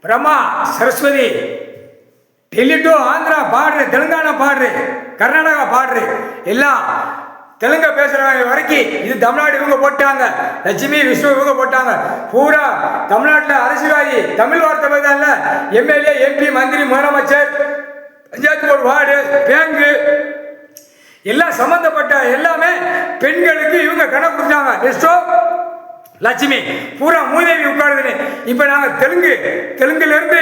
Brahma Saraswati Delhi to Andhra பாடுற, தெலுங்கானா பாடுற, கர்நாடகா பாடுற, எல்லாம் தெலுங்கு பேசுறவங்க வரைக்கும் இது தமிழ்நாடு இவங்க போட்டாங்க. லட்சுமி விஷ்ணு இவங்க போட்டாங்க. பூரா தமிழ்நாட்டில் அரசியல்வாதி தமிழ் வார்த்தை பேசல. எம்எல்ஏ, எம்பி, மந்திரி, முதலமைச்சர், பஞ்சாயத்து போர்டு, வார்டு, பேங்கு எல்லாம் சம்பந்தப்பட்ட எல்லாமே பெண்களுக்கு இவங்க கணக்கு கொடுத்தாங்க. எஸ்டோ லட்சுமி பூரா மூதேவி உட்காருதுன்னு. இப்போ நாங்கள் தெலுங்குலேருந்து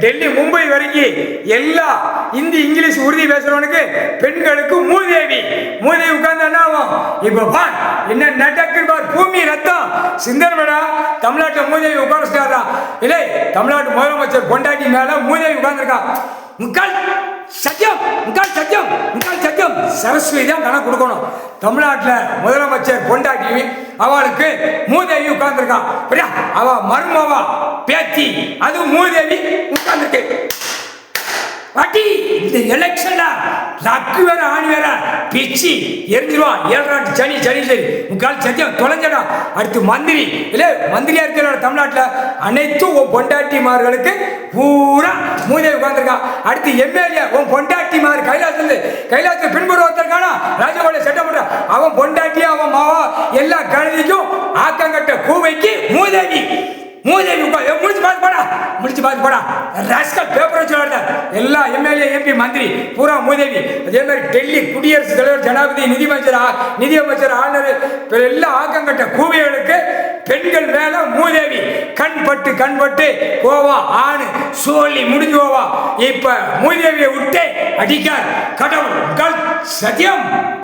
டெல்லி, மும்பை வரைக்கும் எல்லா ஹிந்தி, இங்கிலீஷ், உறுதி பேசுகிறவனுக்கு பெண்களுக்கு மூதேவி உட்கார்ந்து என்ன ஆகும்? இப்போ பார் என்ன நடக்குன்னு பார். பூமி ரத்தம் சிந்தனடா. தமிழ்நாட்டில் மூதேவி உட்கார்ந்துட்டாரா? இல்லை, தமிழ்நாட்டு முதலமைச்சர் பொண்டாட்டி மேலே மூதேவி உட்கார்ந்துருக்கா. முக்கால் சத்தியம் சரஸ்வதி தான் கணக்கு கொடுக்கணும். தமிழ்நாட்டில் முதலமைச்சர் பொண்டாட்டி அவளுக்கு மூதேவி உட்கார்ந்துருக்கான். அவ மருமவா பேத்தி அது மூதேவி உட்கார்ந்துருக்கு. பாட்டி இந்த எலெக்ஷன்ல லக்கு வேற ஆணி வேற பிச்சு எரிஞ்சிருவான். 7 சனி சரி முக்கால் சத்தியம் தொலைஞ்சடா. அடுத்து மந்திரி இல்லை, மந்திரியா இருக்கிற தமிழ்நாட்டில் அனைத்து உன் பொண்டாட்டிமார்களுக்கு பூரா மூதேவி உட்கார்ந்துருக்கான். அடுத்து எம்எல்ஏ உன் பொண்டாட்டிமார் கைலாசத்தில் பின்புற ஒருத்தருக்கானா ராஜபாளைய சட்டமன்ற அவன் பொண்டாட்டியா அவன் மாவா எல்லா கழுதிக்கும் ஆக்கங்கட்ட கூவைக்கு மூதேவி முடிச்சு போடா ராஸ்கல் பேப்பர் வச்சு எல்லா எம்எல்ஏ, எம்பி, மந்திரி பூரா மூதேவி. அதே மாதிரி டெல்லி குடியரசுத் தலைவர், ஜனாதிபதி, நிதியமைச்சர், ஆளுநர் எல்லா ஆக்கங்கட்ட கூவைகளுக்கு பெண்கள் மேல மூதேவி. கண்பட்டு போவா ஆணு சோழி முடிஞ்சு போவா. இப்ப மூதேவியை விட்டு அடிக்க கடவுள் சத்தியம்.